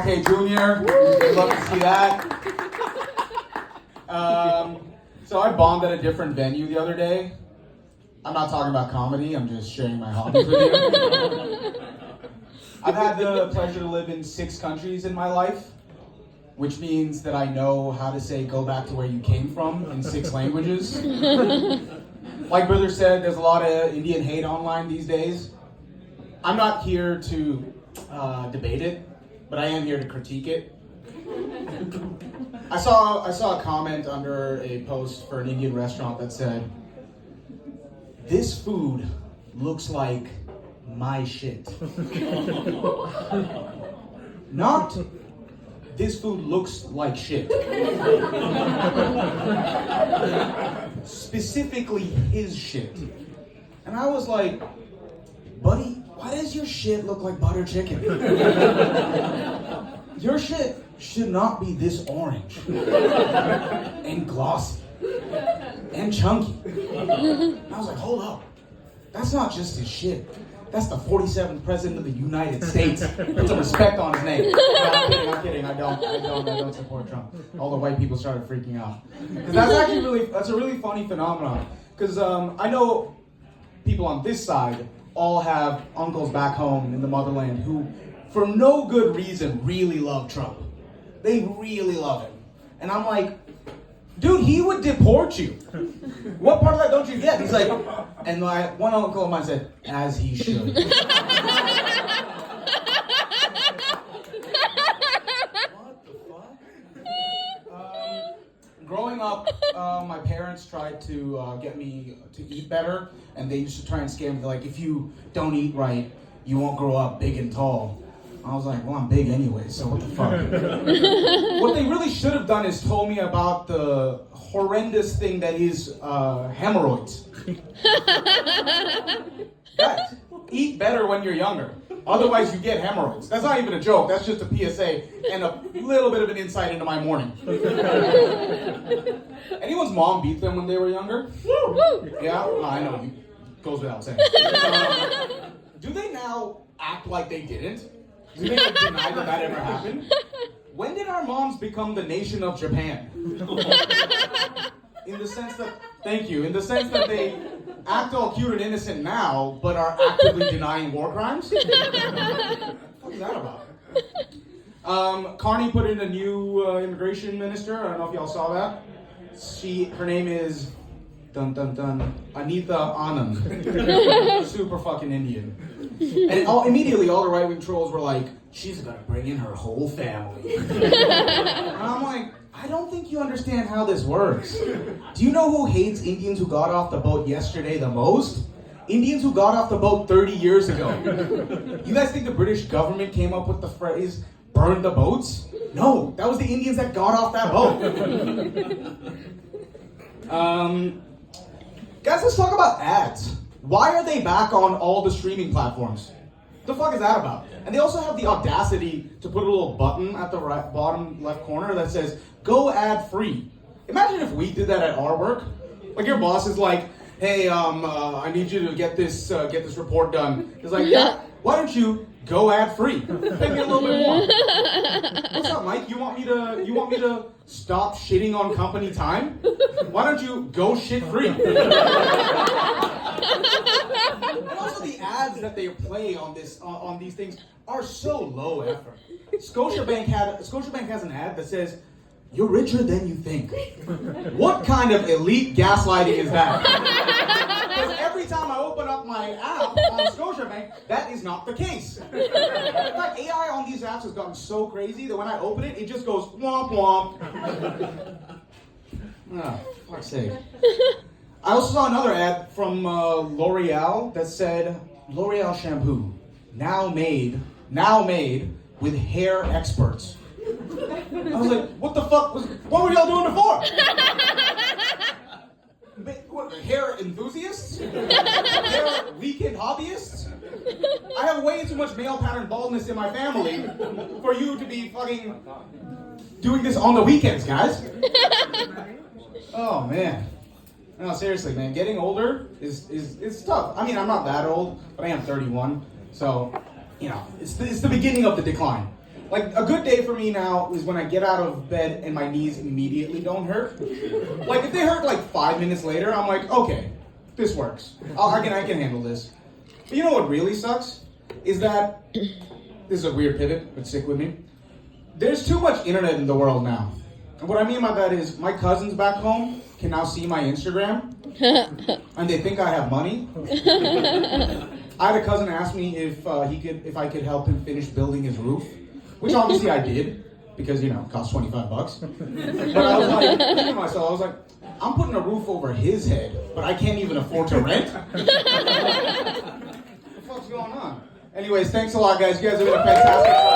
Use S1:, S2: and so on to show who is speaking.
S1: McConaughey Jr. Love to see that. So I bombed at a different venue the other day. I'm not talking about comedy, I'm just sharing my hobbies with you. I've had the pleasure to live in 6 countries in my life, which means that I know how to say go back to where you came from in 6 languages. Like Brother said, there's a lot of Indian hate online these days. I'm not here to debate it, but I am here to critique it. I saw a comment under a post for an Indian restaurant that said, "This food looks like my shit." Not, "This food looks like shit." Specifically his shit. And I was like, buddy, why does your shit look like butter chicken? Your shit should not be this orange and glossy and chunky. I was like, hold up. That's not just his shit. That's the 47th president of the United States. Put some respect on his name. No, I'm kidding. I don't support Trump. All the white people started freaking out. Because that's a really funny phenomenon. Because I know people on this side all have uncles back home in the motherland who, for no good reason, really love Trump. They really love him. And I'm like, dude, he would deport you. What part of that don't you get? He's like, and my one uncle of mine said, as he should. What the fuck? Growing up, my parents tried to get me to eat better, and they used to try and scare me. They're like, if you don't eat right, you won't grow up big and tall. I was like, well, I'm big anyway, so what the fuck? What they really should have done is told me about the horrendous thing that is hemorrhoids. Guys, eat better when you're younger. Otherwise, you get hemorrhoids. That's not even a joke. That's just a PSA and a little bit of an insight into my morning. Anyone's mom beat them when they were younger? Yeah? Oh, I know. It goes without saying. Do they now act like they didn't? Do they deny that ever happened? When did our moms become the nation of Japan? In the sense that, thank you, in the sense that they act all cute and innocent now, but are actively denying war crimes? What the fuck is that about? Carney put in a new immigration minister. I don't know if y'all saw that. Her name is, dun dun dun, Anita Anand. Super fucking Indian. And immediately all the right-wing trolls were like, she's gonna bring in her whole family. And I'm like, I don't think you understand how this works. Do you know who hates Indians who got off the boat yesterday the most? Indians who got off the boat 30 years ago. You guys think the British government came up with the phrase, burn the boats? No, that was the Indians that got off that boat. Guys, let's talk about ads. Why are they back on all the streaming platforms? What the fuck is that about? And they also have the audacity to put a little button at the bottom left corner that says, go ad free. Imagine if we did that at our work. Like your boss is like, hey, I need you to get this report done. It's like, yeah, why don't you go ad free? Pay me a little bit more. What's up, Mike? You want me to stop shitting on company time? Why don't you go shit free? And also the ads that they play on these things are so low effort. Scotiabank has an ad that says, "You're richer than you think." What kind of elite gaslighting is that? Because every time I open up my app on Scotiabank, that is not the case. In fact, AI on these apps has gotten so crazy that when I open it, it just goes womp womp. Oh, fuck's sake. I also saw another ad from L'Oreal that said, L'Oreal shampoo, now made with hair experts. I was like, what the fuck what were y'all doing before? What, hair enthusiasts? Hair weekend hobbyists? I have way too much male pattern baldness in my family for you to be fucking doing this on the weekends, guys. Oh, man. No, seriously, man. Getting older is tough. I mean, I'm not that old, but I am 31. So, you know, it's the beginning of the decline. Like, a good day for me now is when I get out of bed and my knees immediately don't hurt. Like, if they hurt like 5 minutes later, I'm like, okay, this works. I can handle this. But you know what really sucks? Is that, this is a weird pivot, but stick with me. There's too much internet in the world now. And what I mean by that is, my cousins back home can now see my Instagram, and they think I have money. I had a cousin ask me if I could help him finish building his roof, which obviously I did, because, you know, it cost $25. But I was like, thinking to myself, I was like, I'm putting a roof over his head, but I can't even afford to rent? What the fuck's going on? Anyways, thanks a lot, guys. You guys have been a fantastic